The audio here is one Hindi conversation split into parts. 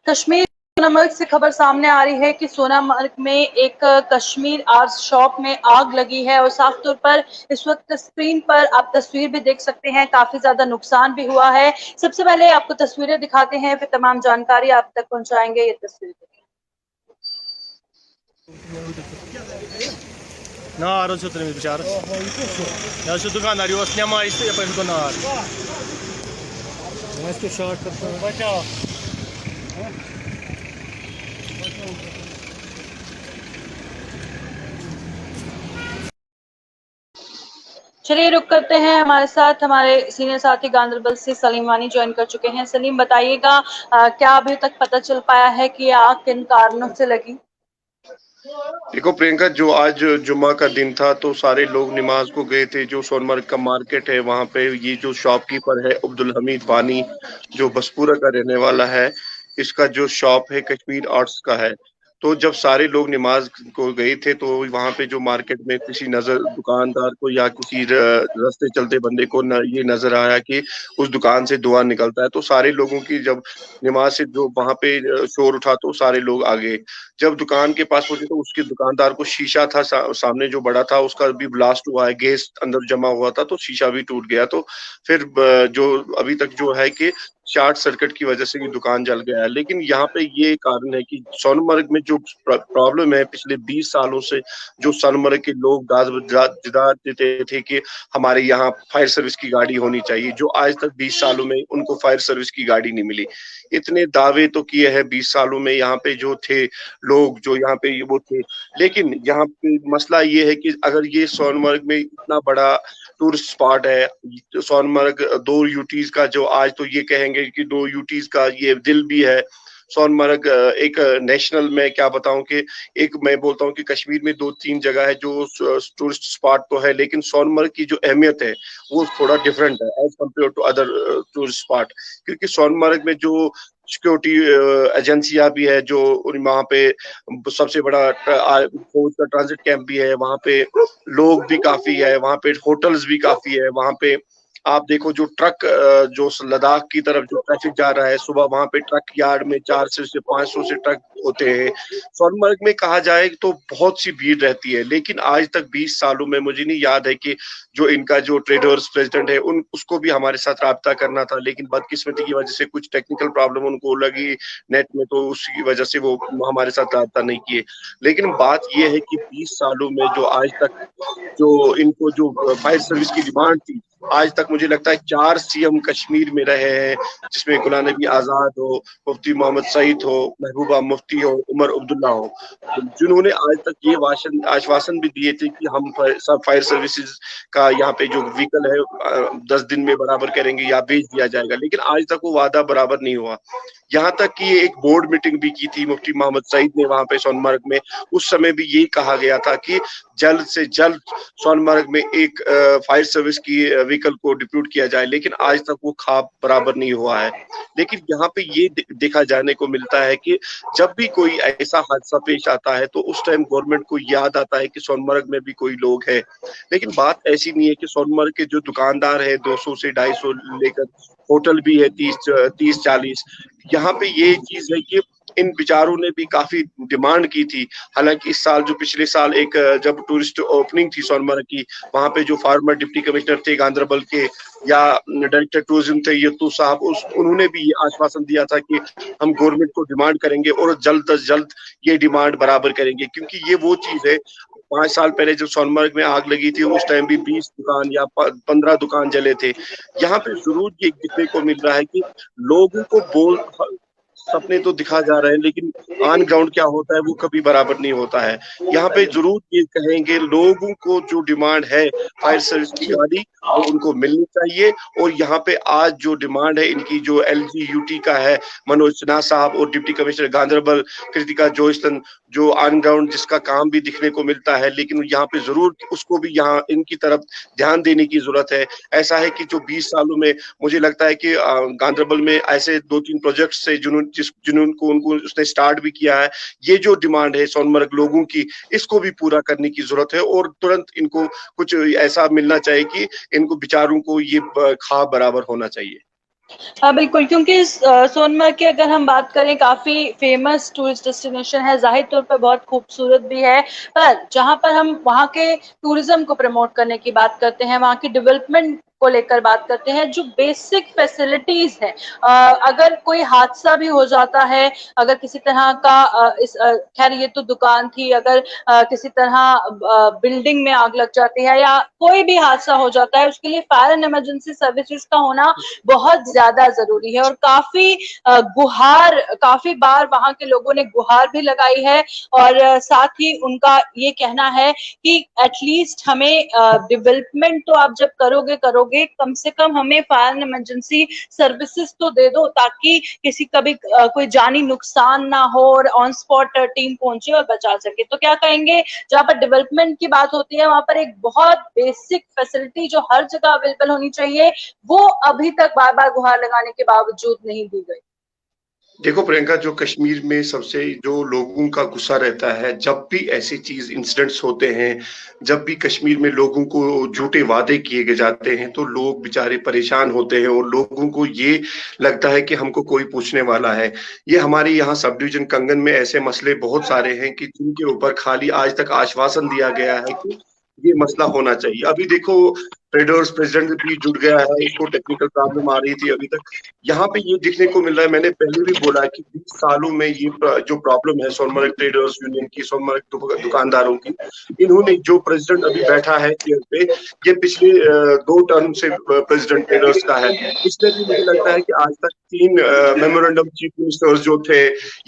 कश्मीर सोनामर्ग से खबर सामने आ रही है कि सोनामर्ग में एक कश्मीर आर्ट्स शॉप में आग लगी है और साफ तौर पर इस वक्त स्क्रीन पर आप तस्वीर भी देख सकते हैं, काफी ज्यादा नुकसान भी हुआ है। सबसे पहले आपको तस्वीरें दिखाते हैं, फिर तमाम जानकारी आप तक पहुंचाएंगे। ये तस्वीर नार बेचार दुकानदार नार चलिए रुक करते हैं। हमारे साथ हमारे सीनियर साथी गांधरबल से सलीम वानी ज्वाइन कर चुके हैं। सलीम, बताइएगा क्या अभी तक पता चल पाया है कि आग किन कारणों से लगी? देखो प्रियंका, जो आज जुम्मा का दिन था तो सारे लोग नमाज को गए थे। जो सोनमर्ग का मार्केट है वहां पे ये जो शॉपकीपर है अब्दुल हमीद वानी, जो बसपुरा का रहने वाला है, इसका जो शॉप है कश्मीर आर्ट्स का है। तो जब सारे लोग नमाज को गए थे तो वहां पे जो मार्केट में किसी नजर दुकानदार को या किसी रास्ते चलते बंदे को ये नजर आया कि उस दुकान से धुआं निकलता है, तो सारे लोगों की जब नमाज से जो वहां पे शोर उठा तो सारे लोग आ गए। जब दुकान के पास पहुंचे तो उसके दुकानदार को शीशा था सामने जो बड़ा था उसका भी ब्लास्ट हुआ है, गैस अंदर जमा हुआ था तो शीशा भी टूट गया। तो फिर जो अभी तक जो है कि शॉर्ट सर्किट की वजह से ये दुकान जल गया है। लेकिन यहाँ पे ये कारण है कि सोनमर्ग में जो प्रॉब्लम है पिछले 20 सालों से, जो सोनमर्ग के लोग दाद देते थे कि हमारे यहाँ फायर सर्विस की गाड़ी होनी चाहिए, जो आज तक 20 सालों में उनको फायर सर्विस की गाड़ी नहीं मिली। इतने दावे तो किए हैं 20 सालों में यहाँ पे जो थे लोग, जो यहाँ पे वो थे। लेकिन यहाँ पे मसला ये है कि अगर ये सोनमर्ग में इतना बड़ा टूरिस्ट स्पॉट है, सोनमर्ग 2 यूटीज का, जो आज तो ये कहेंगे कि 2 यूटीज का ये दिल भी है। सोनमर्ग एक नेशनल में क्या बताऊं कि एक मैं बोलता हूं कि कश्मीर में 2-3 जगह है जो टूरिस्ट स्पॉट तो है, लेकिन सोनमर्ग की जो अहमियत है वो थोड़ा डिफरेंट है as compare to other tourist spot. क्योंकि सोनमर्ग में जो सिक्योरिटी एजेंसियां भी है, जो वहाँ पे सबसे बड़ा फौज का ट्रांजिट कैंप भी है, वहाँ पे लोग भी काफी है, वहाँ पे होटल्स भी काफी है। वहाँ पे आप देखो जो ट्रक जो लद्दाख की तरफ जो ट्रैफिक जा रहा है, सुबह वहां पे ट्रक यार्ड में 400 से 500 से ट्रक होते हैं। सोनमर्ग में कहा जाए तो बहुत सी भीड़ रहती है, लेकिन आज तक 20 सालों में मुझे नहीं याद है कि जो इनका जो ट्रेडर्स प्रेसिडेंट है उन उसको भी हमारे साथ राब्ता करना था, लेकिन बदकिस्मती की वजह से कुछ टेक्निकल प्रॉब्लम उनको लगी नेट में, तो उसकी वजह से वो हमारे साथ राब्ता नहीं किए। लेकिन बात यह है कि 20 सालों में जो आज तक जो इनको जो फायर सर्विस की डिमांड थी, आज तक मुझे लगता है 4 सीएम कश्मीर में रहे हैं, जिसमें गुलाम नबी आजाद हो, मुफ्ती मोहम्मद सईद हो, महबूबा मुफ्ती हो, उमर अब्दुल्ला हो, जिन्होंने आज तक ये आश्वासन भी दिए थे कि हम सब फायर सर्विसेज का यहाँ पे जो व्हीकल है 10 दिन में बराबर करेंगे या भेज दिया जाएगा। लेकिन आज तक वो वादा बराबर नहीं हुआ। यहाँ तक कि एक बोर्ड मीटिंग भी की थी मुफ्ती मोहम्मद सईद ने वहां पे सोनमर्ग में, उस समय भी यही कहा गया था कि जल्द से जल्द सोनमर्ग में एक फायर सर्विस की व्हीकल को डिप्यूट किया जाए, लेकिन आज तक वो ख्वाब बराबर नहीं हुआ है। लेकिन यहाँ पे ये देखा जाने को मिलता है कि जब भी कोई ऐसा हादसा पेश आता है तो उस टाइम गवर्नमेंट को याद आता है कि सोनमर्ग में भी कोई लोग है। लेकिन बात ऐसी नहीं है कि सोनमर्ग के जो दुकानदार है 200 से 250 लेकर होटल भी है 30-40, यहाँ पे ये चीज है कि इन विचारों ने भी काफी डिमांड की थी। हालांकि इस साल जो पिछले साल एक जब टूरिस्ट ओपनिंग थी सोनमर्ग की, वहां पे जो फॉर्मर डिप्टी कमिश्नर थे गांधरबल के या डायरेक्टर टूरिज्म थे यत्तू साहब, उन्होंने भी ये आश्वासन दिया था कि हम गवर्नमेंट को डिमांड करेंगे और जल्द से जल्द ये डिमांड बराबर करेंगे। क्योंकि ये वो चीज है, 5 साल पहले जब सोनमर्ग में आग लगी थी उस टाइम भी 20 दुकान या 15 दुकान जले थे। यहाँ पे जरूर ये देखने को मिल रहा है कि लोगों को सपने तो दिखा जा रहे हैं, लेकिन ऑन ग्राउंड क्या होता है वो कभी बराबर नहीं होता है। यहाँ पे जरूर ये कहेंगे लोगों को जो डिमांड है फायर सर्विस की गाड़ी वो उनको मिलनी चाहिए। और यहाँ पे आज जो डिमांड है इनकी जो LGUT का है मनोज सिन्हा साहब और डिप्टी कमिश्नर गांधरबल कृतिका जोईसन, जो ऑन ग्राउंड जिसका काम भी दिखने को मिलता है, लेकिन यहाँ पे जरूर उसको भी यहाँ इनकी तरफ ध्यान देने की जरूरत है। ऐसा है कि जो 20 सालों में मुझे लगता है कि गांधरबल में ऐसे 2-3 प्रोजेक्ट से जिन्होंने उनको उसने स्टार्ट भी किया है। ये जो डिमांड है सोनमर्ग लोगों की, इसको भी पूरा करने की जरूरत है और तुरंत इनको कुछ ऐसा मिलना चाहिए कि इनको बेचारों को ये ख्वाब बराबर होना चाहिए। हाँ बिल्कुल, क्योंकि सोनमर्ग की अगर हम बात करें काफी फेमस टूरिस्ट डेस्टिनेशन है, जाहिर तौर पर बहुत खूबसूरत भी है, पर जहां पर हम वहां के टूरिज्म को प्रमोट करने की बात करते हैं, वहां की डेवलपमेंट को लेकर बात करते हैं, जो बेसिक फैसिलिटीज है, अगर कोई हादसा भी हो जाता है, अगर किसी तरह का खैर ये तो दुकान थी, अगर किसी तरह बिल्डिंग में आग लग जाती है या कोई भी हादसा हो जाता है, उसके लिए फायर एंड इमरजेंसी सर्विसेज का होना बहुत ज्यादा जरूरी है। और काफी बार वहां के लोगों ने गुहार भी लगाई है, और साथ ही उनका ये कहना है कि एटलीस्ट हमें डेवलपमेंट तो आप जब करोगे करोगे, कम से कम हमें फायर एंड इमरजेंसी सर्विसेज तो दे दो, ताकि किसी कभी कोई जानी नुकसान ना हो और ऑन स्पॉट टीम पहुंचे और बचा सके। तो क्या कहेंगे, जहां पर डेवलपमेंट की बात होती है, वहां पर एक बहुत बेसिक फैसिलिटी जो हर जगह अवेलेबल होनी चाहिए, वो अभी तक बार बार गुहार लगाने के बावजूद नहीं दी गई। देखो प्रियंका, जो कश्मीर में सबसे जो लोगों का गुस्सा रहता है, जब भी ऐसी चीज इंसिडेंट्स होते हैं, जब भी कश्मीर में लोगों को झूठे वादे किए गए जाते हैं, तो लोग बेचारे परेशान होते हैं और लोगों को ये लगता है कि हमको कोई पूछने वाला है। ये हमारे यहाँ सब डिवीजन कंगन में ऐसे मसले बहुत सारे हैं कि जिनके ऊपर खाली आज तक आश्वासन दिया गया है कि ये मसला होना चाहिए। अभी देखो, ट्रेडर्स प्रेसिडेंट भी जुड़ गया है, इसको टेक्निकल प्रॉब्लम आ रही थी अभी तक। यहाँ पे ये देखने को मिल रहा है, मैंने पहले भी बोला कि 20 सालों में ये जो प्रॉब्लम है सोनमर्ग ट्रेडर्स यूनियन की, सोनमर्ग दुकानदारों की, इन्होंने जो प्रेसिडेंट अभी बैठा है चेयर पे, ये पिछले 2 टर्म से प्रेसिडेंट ट्रेडर्स का है। इसमें भी मुझे लगता है कि आज तक 3 मेमोरेंडम चीफ मिनिस्टर्स जो थे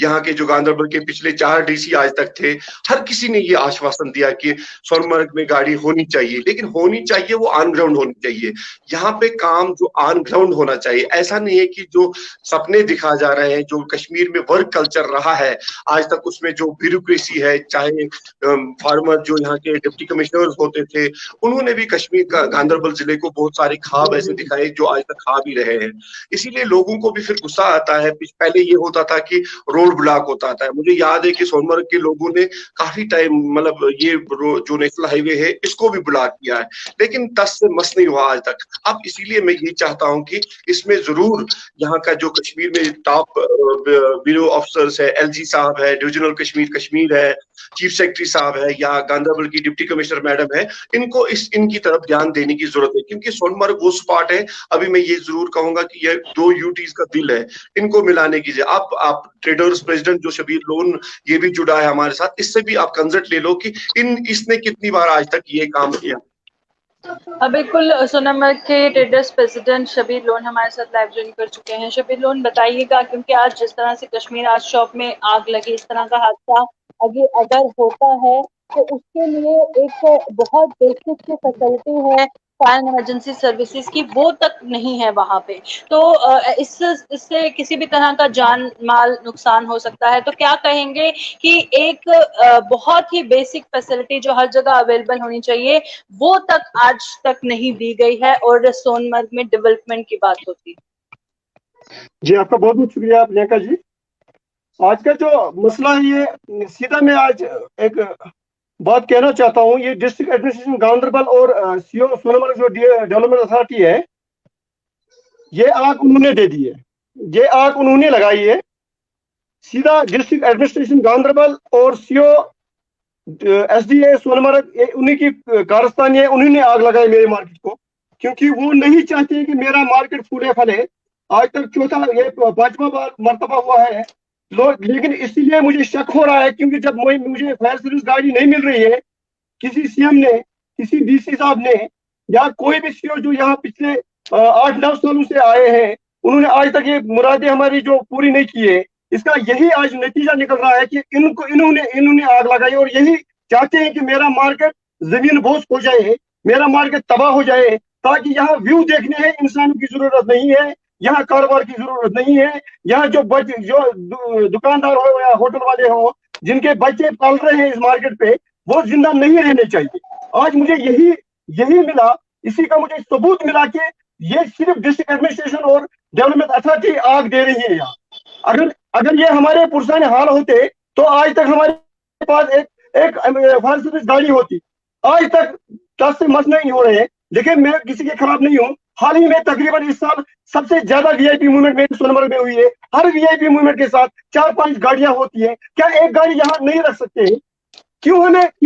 यहाँ के, जो गांधरबल के पिछले 4 डीसी आज तक थे, हर किसी ने ये आश्वासन दिया कि सोनमर्ग में गाड़ी होनी चाहिए, लेकिन होनी चाहिए वो ऑन ग्राउंड होनी चाहिए। यहाँ पे काम जो ऑन ग्राउंड होना चाहिए। ऐसा नहीं है कि जो सपने दिखा जा रहे हैं, जो कश्मीर में वर्क कल्चर रहा है आज तक, उसमें जो ब्यूरोक्रेसी है, चाहे फार्मर जो यहाँ के डिप्टी कमिश्नर्स होते थे, उन्होंने भी कश्मीर का गांधरबल जिले को बहुत सारे ख्वाब ऐसे दिखाए जो आज तक खा भी रहे हैं। इसीलिए लोगों को भी फिर गुस्सा आता है। पहले ये होता था कि रोड ब्लॉक होता था। मुझे याद है कि सोनमर्ग के लोगों ने काफी टाइम, मतलब ये जो नेशनल हाईवे है, इसको भी ब्लॉक किया है, लेकिन तस से मस नहीं हुआ आज तक। अब इसीलिए मैं ये चाहता हूं कि इसमें जरूर यहाँ का जो कश्मीर में टॉप ब्यूरो ऑफिसर्स है, एलजी साहब है, डिविजनल कश्मीर है, चीफ सेक्रेटरी साहब है, या गांधरबल की डिप्टी कमिश्नर मैडम है, इनको इनकी तरफ ध्यान देने की जरूरत है, क्योंकि सोनमर्ग वो स्पॉट है। अभी मैं ये जरूर कहूंगा कि ये 2 यूटीज का दिल है, इनको मिलाने की। आप ट्रेडर्स प्रेसिडेंट जो शबीर लोन, ये भी जुड़ा है हमारे साथ, इससे भी आप कंसल्ट ले लो कि इसने कितनी बार आज तक ये काम किया। बिल्कुल, सोनमर्ग के ट्रेडर्स प्रेसिडेंट शबीर लोन हमारे साथ लाइव ज्वाइन कर चुके हैं। शबीर लोन, बताइएगा, क्योंकि आज जिस तरह से कश्मीर आज शॉप में आग लगी, इस तरह का हादसा अगर होता है, तो उसके लिए एक बहुत बेसिक सी फैसिलिटी है फायर इमरजेंसी सर्विसेज की, वो तक नहीं है वहां पे। तो इससे किसी भी तरह का जान माल नुकसान हो सकता है। तो क्या कहेंगे कि एक बहुत ही बेसिक फैसिलिटी जो हर जगह अवेलेबल होनी चाहिए, वो तक आज तक नहीं दी गई है, और सोनमर्ग में डेवलपमेंट की बात होती है। जी, आपका बहुत बहुत शुक्रिया प्रियंका जी। आज का जो मसला है, ये सीधा मैं आज एक बात कहना चाहता हूँ। ये डिस्ट्रिक्ट एडमिनिस्ट्रेशन गांधरबल और सीओ सोनमर्ग जो डेवलपमेंट अथॉरिटी है, ये आग उन्होंने दे दी है, ये आग उन्होंने लगाई है। सीधा डिस्ट्रिक्ट एडमिनिस्ट्रेशन गांधरबल और सीओ एसडीए सोनमर्ग, उन्हीं की कारस्तानी है, उन्होंने आग लगाई मेरे मार्केट को, क्योंकि वो नहीं चाहते कि मेरा मार्केट फूले फले। आज तक चौथा, ये 5वां बार मर्तबा हुआ है लोग, लेकिन इसीलिए मुझे शक हो रहा है, क्योंकि जब मुझे फायर सर्विस गाड़ी नहीं मिल रही है, किसी सीएम ने, किसी डीसी साहब ने, या कोई भी सीओ जो यहाँ पिछले 8-9 सालों से आए हैं, उन्होंने आज तक ये मुरादें हमारी जो पूरी नहीं की है, इसका यही आज नतीजा निकल रहा है कि इन्होंने आग लगाई, और यही चाहते हैं कि मेरा मार्केट जमीन बोझ हो जाए, मेरा मार्केट तबाह हो जाए, ताकि यहाँ व्यू देखने हैं इंसानों की जरूरत नहीं है, यहाँ कारोबार की जरूरत नहीं है। यहाँ जो दुकानदार हो या होटल वाले हो, जिनके बच्चे पाल रहे हैं इस मार्केट पे, वो जिंदा नहीं रहने चाहिए। आज मुझे यही मिला, इसी का मुझे सबूत मिला कि ये सिर्फ डिस्ट्रिक्ट एडमिनिस्ट्रेशन और डेवलपमेंट अथॉरिटी आग दे रही है यहाँ। अगर ये हमारे पुरसाने हाल होते, तो आज तक हमारे पास एक फायर सर्विस गाड़ी होती। आज तक 10 से मस नहीं हो रहे हैं। देखिए, मैं किसी के खिलाफ नहीं हूँ, हाल ही में तकरीबन इस साल सबसे ज्यादा वीआईपी मूवमेंट मेरे सोनमर्ग में हुई है। हर वीआईपी मूवमेंट के साथ 4-5 गाड़ियां होती है। क्या एक गाड़ी यहाँ नहीं रख सकते हैं? क्यों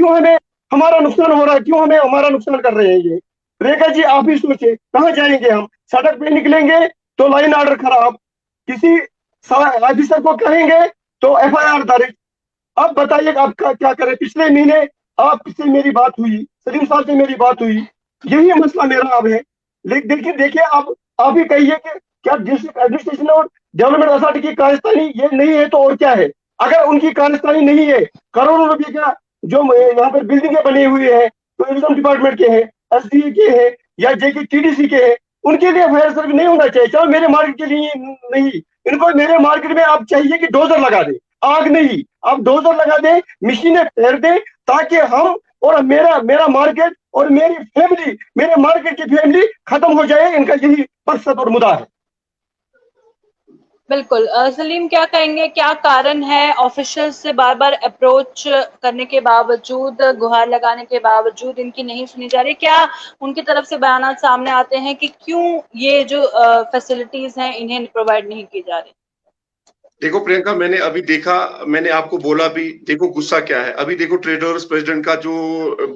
हमें हमारा नुकसान हो रहा है? क्यों हमें हमारा नुकसान कर रहे हैं ये? रेखा जी आप ही सोचे, कहाँ जाएंगे हम? सड़क पे निकलेंगे तो लाइन ऑर्डर खराब, किसी ऑफिसर को कहेंगे तो एफआईआर दर्ज। अब बताइए आप क्या करें? पिछले महीने आपसे मेरी बात हुई, सलीम साहब से मेरी बात हुई, यही मसला मेरा अब है। लेकिन देखिए अब आप ही कहिए कि क्या डिस्ट्रिक्ट एडमिनिस्ट्रेशन और डेवलपमेंट अथॉरिटी की कार्यस्थानी ये नहीं है तो और क्या है? अगर उनकी कार्यस्थानी नहीं है, करोड़ों रुपए का जो यहाँ पर बिल्डिंगें बनी हुई है, टूरिज्म डिपार्टमेंट के हैं, एसडीए के हैं या जेके टीडीसी के हैं, उनके लिए फायर सर्विस नहीं होना चाहिए? चलो मेरे मार्केट के लिए नहीं, इनको मेरे मार्केट में आप चाहिए कि डोजर लगा दे, आग नहीं, आप डोजर लगा दे, मशीनें फेर दे, ताकि हम और मेरा मार्केट और मेरी फैमिली, मेरे मार्केट की फैमिली खत्म हो जाए। इनका यही मकसद और मुद्दा है। बिल्कुल। सलीम क्या कहेंगे, क्या कारण है ऑफिशियल से बार बार अप्रोच करने के बावजूद, गुहार लगाने के बावजूद इनकी नहीं सुनी जा रही? क्या उनकी तरफ से बयानात सामने आते हैं कि क्यों ये जो फैसिलिटीज हैं इन्हें प्रोवाइड नहीं की जा रही? देखो प्रियंका, मैंने अभी देखा, मैंने आपको बोला भी, देखो गुस्सा क्या है। अभी देखो ट्रेडर्स प्रेसिडेंट का जो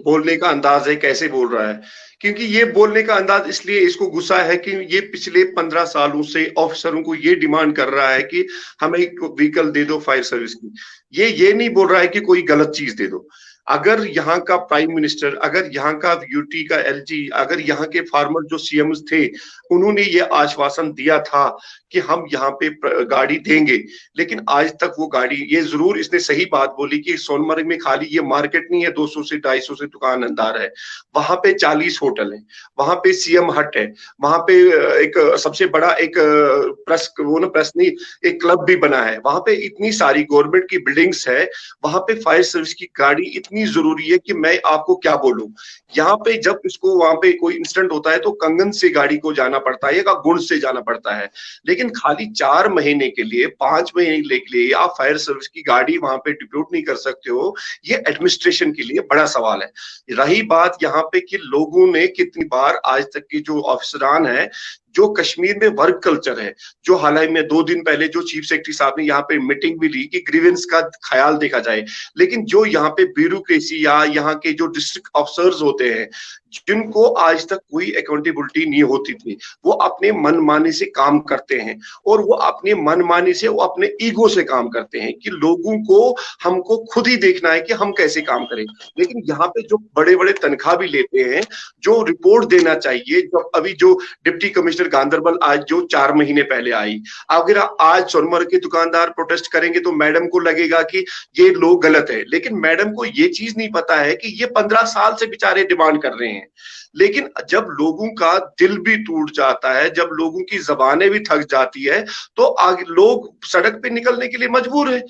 बोलने का अंदाज है, कैसे बोल रहा है, क्योंकि ये बोलने का अंदाज इसलिए इसको गुस्सा है कि ये पिछले 15 सालों से ऑफिसरों को ये डिमांड कर रहा है कि हमें व्हीकल दे दो फायर सर्विस की। ये नहीं बोल रहा है कि कोई गलत चीज दे दो। अगर यहाँ का प्राइम मिनिस्टर, अगर यहाँ का यूटी का एलजी, अगर यहाँ के फार्मर जो सीएम्स थे, उन्होंने ये आश्वासन दिया था कि हम यहाँ पे गाड़ी देंगे, लेकिन आज तक वो गाड़ी, ये जरूर इसने सही बात बोली कि सोनमर्ग में खाली ये मार्केट नहीं है, 200 से 250 से दुकानदार है, वहां पे 40 होटल है, वहां पे सीएम हट है, वहां पे एक सबसे बड़ा एक प्रेस नहीं, एक क्लब भी बना है, वहां पे इतनी सारी गवर्नमेंट की बिल्डिंग्स है, वहां पे फायर सर्विस की गाड़ी इतनी जरूरी है कि मैं आपको क्या बोलूं। यहाँ पे जब इसको वहां पे कोई इंसिडेंट होता है तो कंगन से गाड़ी को जाना पड़ता है या गुड़ से जाना पड़ता है, लेकिन खाली 4 महीने के लिए, 5 महीने के लिए आप फायर सर्विस की गाड़ी वहां पे डिप्यूट नहीं कर सकते हो, ये एडमिनिस्ट्रेशन के लिए बड़ा सवाल है। रही बात यहाँ पे कि लोगों ने कितनी बार आज तक के जो ऑफिसरान है, जो कश्मीर में वर्क कल्चर है, जो हाल ही में 2 दिन पहले जो चीफ सेक्रेटरी साहब ने यहाँ पे मीटिंग भी ली कि ग्रीवेंस का ख्याल देखा जाए, लेकिन जो यहाँ पे ब्यूरोक्रेसी या यहाँ के जो डिस्ट्रिक्ट ऑफिसर्स होते हैं, जिनको आज तक कोई अकाउंटेबिलिटी नहीं होती थी, वो अपने मनमाने से काम करते हैं, और वो अपने मनमाने से, वो अपने ईगो से काम करते हैं कि लोगों को, हमको खुद ही देखना है कि हम कैसे काम करें। लेकिन यहाँ पे जो बड़े बड़े तनख्वाह भी लेते हैं, जो रिपोर्ट देना चाहिए, जो अभी जो डिप्टी कमिश्नर गांधरबल आज जो 4 महीने पहले आई, अगर आज सोनमर्ग के दुकानदार प्रोटेस्ट करेंगे तो मैडम को लगेगा कि ये लोग गलत है, लेकिन मैडम को ये चीज नहीं पता है कि ये 15 साल से बेचारे डिमांड कर रहे हैं। लेकिन जब लोगों का दिल भी टूट जाता है, जब लोगों की जबानें भी थक जाती है, तो आगे लोग सड़क पे निकलने के लिए मजबूर है।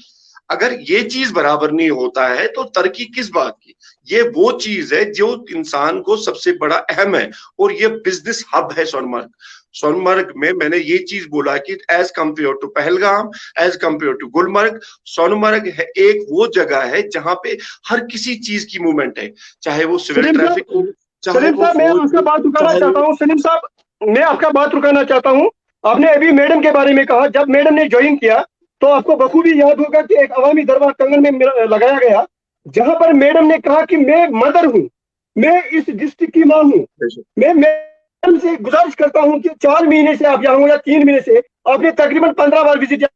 अगर ये चीज बराबर नहीं होता है तो तरक्की किस बात की? ये वो चीज है जो इंसान को सबसे बड़ा अहम है, और ये बिजनेस हब है सोनमर्ग। सोनमर्ग में मैंने ये चीज बोला कि as compare to Pahalgam, as compare to Gulmarg, Sonamarg है एक वो जगह है जहां पे हर किसी चीज की मूवमेंट है, चाहे वो सिविल ट्रैफिक हो, सलीम साहब मैं आपका बात रुकाना चाहता हूँ। सलीम साहब मैं आपका बात रुकाना चाहता हूँ। आपने अभी मैडम के बारे में कहा, जब मैडम ने ज्वाइन किया तो आपको बखूबी याद होगा कि एक अवामी दरबार कंगन में लगाया गया, जहां पर मैडम ने कहा कि मैं मदर हूं, मैं इस डिस्ट्रिक्ट की मां हूं, मैं मैडम से गुजारिश करता हूं कि 4 महीने से आप यहाँ हो या 3 महीने से आपने तकरीबन 15 बार विजिट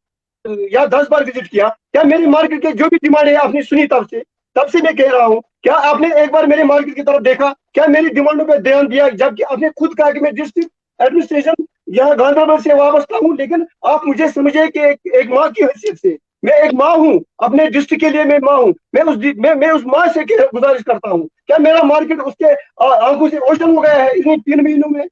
या 10 बार विजिट किया, क्या मेरी मार्केट के जो भी डिमांड है आपने सुनी? तब से मैं कह रहा हूं, क्या आपने एक बार मेरे मार्केट की तरफ देखा? क्या मेरी डिमांडों पर ध्यान दिया? जबकि आपने खुद कहा कि मैं डिस्ट्रिक्ट एडमिनिस्ट्रेशन यहाँ गांधरबल से वाबस्ता हूं, लेकिन आप मुझे समझे कि एक माँ की हैसियत से, मैं एक माँ हूं, अपने डिस्ट्रिक्ट के लिए मैं माँ हूं, मैं उस माँ से गुजारिश करता हूं, क्या मेरा मार्केट उसके आंखों से ओझल हो गया है इन 3 महीनों में?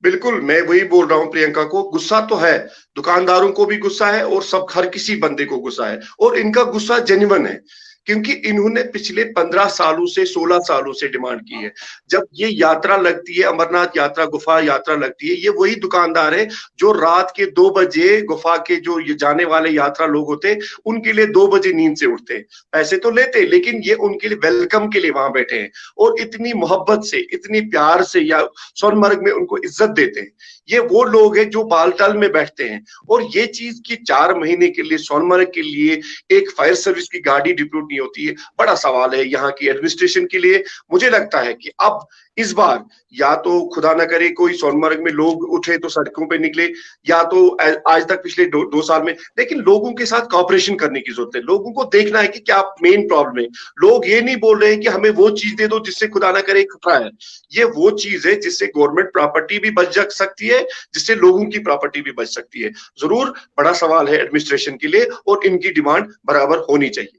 बिल्कुल, मैं वही बोल रहा हूं प्रियंका को, गुस्सा तो है, दुकानदारों को भी गुस्सा है और सब हर किसी बंदे को गुस्सा है, और इनका गुस्सा जेन्युइन है। क्योंकि इन्होंने पिछले 15 सालों से 16 सालों से डिमांड की है। जब ये यात्रा लगती है, अमरनाथ यात्रा, गुफा यात्रा लगती है, ये वही दुकानदार है जो रात के 2 बजे गुफा के जो ये जाने वाले यात्रा लोग होते हैं, उनके लिए 2 बजे नींद से उठते हैं। पैसे तो लेते हैं, लेकिन ये उनके लिए वेलकम के लिए वहां बैठे हैं और इतनी मोहब्बत से, इतनी प्यार से या सोनमर्ग में उनको इज्जत देते हैं। ये वो लोग हैं जो बालटाल में बैठते हैं। और ये चीज की 4 महीने के लिए सोनमर्ग के लिए एक फायर सर्विस की गाड़ी डिप्यूट नहीं होती है, बड़ा सवाल है यहाँ की एडमिनिस्ट्रेशन के लिए। मुझे लगता है कि अब इस बार या तो खुदा ना करे कोई सोनमर्ग में लोग उठे तो सड़कों पे निकले, या तो आज तक पिछले 2 साल में, लेकिन लोगों के साथ कॉपरेशन करने की जरूरत है। लोगों को देखना है कि क्या मेन प्रॉब्लम है। लोग ये नहीं बोल रहे हैं कि हमें वो चीज दे दो जिससे खुदा ना करे खतरा है। ये वो चीज है जिससे गवर्नमेंट प्रॉपर्टी भी बच जा सकती है, जिससे लोगों की प्रॉपर्टी भी बच सकती है। जरूर बड़ा सवाल है एडमिनिस्ट्रेशन के लिए और इनकी डिमांड बराबर होनी चाहिए।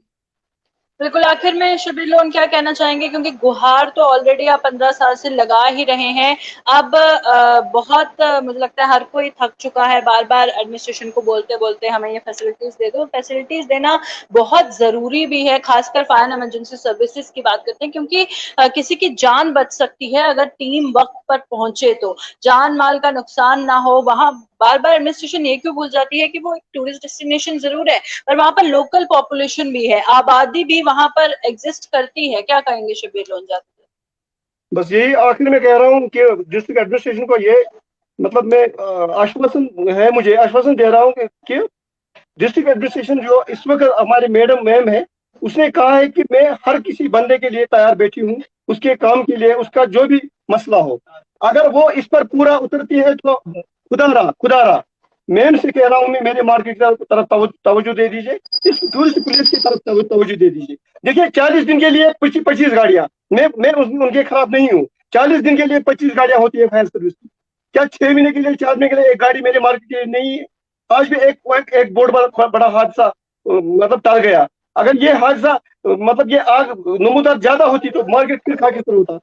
बिल्कुल, आखिर में शबीर लोन क्या कहना चाहेंगे, क्योंकि गुहार तो ऑलरेडी आप 15 साल से लगा ही रहे हैं। अब बहुत मुझे लगता है हर कोई थक चुका है बार बार एडमिनिस्ट्रेशन को बोलते बोलते हमें ये फैसिलिटीज दे दो। फैसिलिटीज देना बहुत जरूरी भी है, खासकर फायर एंड इमरजेंसी सर्विसेज की बात करते हैं, क्योंकि किसी की जान बच सकती है अगर टीम वक्त पर पहुंचे तो, जान माल का नुकसान ना हो। वहां बार बार एडमिनिस्ट्रेशन ये क्यों भूल जाती है कि वो एक टूरिस्ट डेस्टिनेशन जरूर है, पर वहां पर लोकल पॉपुलेशन भी है, आबादी भी वहां पर एग्जिस्ट करती है। क्या कहेंगे शबीर लोन? बस यही आखिर में कह रहा हूँ कि डिस्ट्रिक्ट एडमिनिस्ट्रेशन को ये मतलब मैं आश्वासन है, मुझे आश्वासन दे रहा हूँ कि डिस्ट्रिक्ट एडमिनिस्ट्रेशन जो इस वक्त हमारे मैम है, उसने कहा है कि मैं हर किसी बंदे के लिए तैयार बैठी हूँ, उसके काम के लिए, उसका जो भी मसला हो। अगर वो इस पर पूरा उतरती है तो खुदारा मैम से कह रहा हूँ मैं, मेरे मार्केट की तरफ तवज्जो दे दीजिए, इस टूरिस्ट प्लेस की तरफ तवज्जो दे दीजिए। देखिए 40 दिन के लिए 25 गाड़ियां, मैं उनके खिलाफ नहीं हूँ। 40 दिन के लिए 25 गाड़ियां होती है फायर सर्विस की। क्या 6 महीने के लिए, 4 महीने के लिए एक गाड़ी मेरे मार्केट के लिए नहीं है? आज भी एक बहुत बड़ा हादसा मतलब टल गया। अगर ये हादसा मतलब ये आग नमूदार ज्यादा होती तो मार्केट फिर खा किस तरह होता।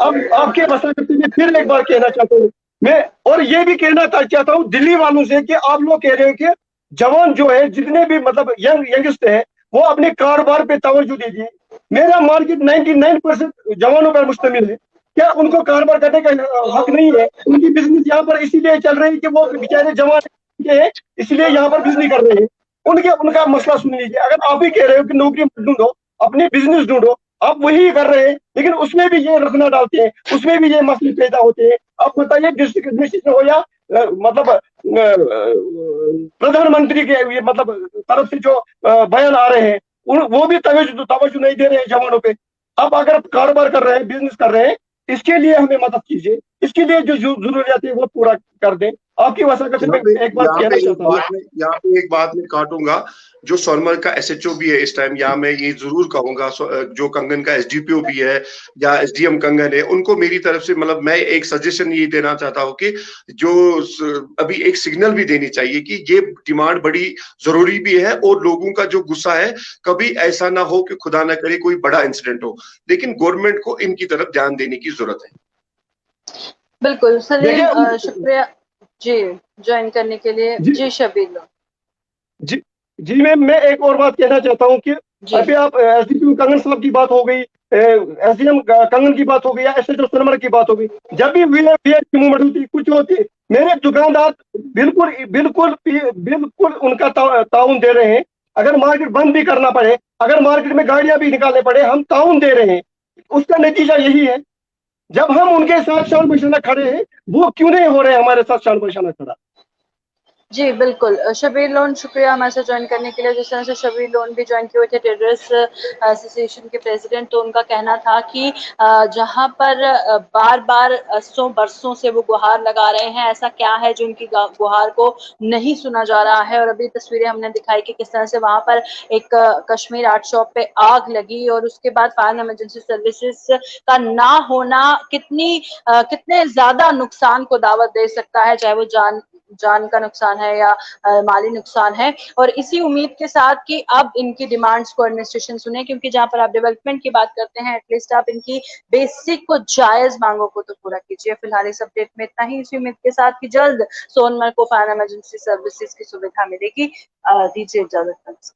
अब आपके मसला करते हुए फिर एक बार कहना चाहता हूँ मैं, और ये भी कहना चाहता हूँ दिल्ली वालों से कि आप लोग कह रहे हो कि जवान जो है, जितने भी मतलब यंगस्ट है, वो अपने कारोबार पे तवज्जो दीजिए। मेरा मार्केट 99% जवानों पर मुश्तमिल है। क्या उनको कारोबार करने का हक नहीं है? उनकी बिजनेस यहाँ पर इसीलिए चल रही है कि वो बेचारे जवान है, इसलिए यहाँ पर बिजनेस कर रहे हैं। उनका मसला सुन लीजिए। अगर आप ही कह रहे हो कि नौकरी मत ढूंढो, अपने बिजनेस ढूंढो, आप वही कर रहे हैं, लेकिन उसमें भी ये रखना डालते हैं, उसमें भी ये मसले पैदा होते हैं। आप बताइए डिस्ट्रिक्ट एडमिनिस्ट्रेशन हो या मतलब प्रधानमंत्री के ये मतलब तरफ से जो बयान आ रहे हैं, वो भी तवज्जो नहीं दे रहे हैं जवानों पे। अब अगर आप कारोबार कर रहे हैं, बिजनेस कर रहे हैं, इसके लिए हमें मदद कीजिए, इसके लिए जो जरूरियात है वो पूरा कर दें। आपकी भाषा का सिर्फ एक बात कहना चाहता हूँ, यहाँ पे एक बात मैं काटूंगा। जो सोनमर्ग का एसएचओ भी है इस टाइम, यहाँ मैं ये जरूर कहूंगा, जो कंगन का एसडीपीओ भी है या एसडीएम कंगन है, उनको मेरी तरफ से मतलब मैं एक सजेशन ये देना चाहता हूँ कि जो अभी एक सिग्नल भी देनी चाहिए कि ये डिमांड बड़ी जरूरी भी है और लोगों का जो गुस्सा है, कभी ऐसा ना हो कि खुदा ना करे कोई बड़ा इंसिडेंट हो, लेकिन गवर्नमेंट को इनकी तरफ ध्यान देने की जरूरत है। बिल्कुल सलीम, शुक्रिया जी ज्वाइन करने के लिए। जी शबीर लोन। जी मैं एक और बात कहना चाहता हूँ कि अभी आप एसडीपीओ कंगन साहब की बात हो गई, एसडीएम कंगन की बात हो गई, या एसएचओ सोनमर्ग की बात हो गई। जब भी वीआईपी की मूवमेंट होती, कुछ होती, मेरे दुकानदार बिल्कुल बिल्कुल बिल्कुल उनका ताउन दे रहे हैं। अगर मार्केट बंद भी करना पड़े, अगर मार्केट में गाड़ियां भी निकालने पड़े, हम ताउन दे रहे हैं। उसका नतीजा यही है, जब हम उनके साथ शान बशाना खड़े हैं, वो क्यों नहीं हो रहे हमारे साथ शान बशाना खड़ा? जी बिल्कुल, शबीर लोन शुक्रिया हमारे साथ ज्वाइन करने के लिए। जिस तरह से शबीर लोन भी ज्वाइन किए हुए थे, ट्रेडर्स एसोसिएशन के प्रेसिडेंट, तो उनका कहना था कि जहां पर बार बार बरसों से वो गुहार लगा रहे हैं, ऐसा क्या है जो उनकी गुहार को नहीं सुना जा रहा है। और अभी तस्वीरें हमने दिखाई कि किस तरह से वहां पर एक कश्मीर आर्ट शॉप पे आग लगी, और उसके बाद फायर एंड इमरजेंसी सर्विसेज का ना होना कितने ज्यादा नुकसान को दावत दे सकता है, चाहे वो जान का नुकसान है या माली नुकसान है। और इसी उम्मीद के साथ कि अब इनकी डिमांड्स को एडमिनिस्ट्रेशन सुने, क्योंकि जहां पर आप डेवलपमेंट की बात करते हैं, एटलीस्ट आप इनकी बेसिक को जायज मांगों को तो पूरा कीजिए। फिलहाल इस अपडेट में इतना ही, इसी उम्मीद के साथ कि जल्द सोनमर्ग को फायर इमरजेंसी सर्विसेज की सुविधा मिलेगी। दीजिए इजाजत।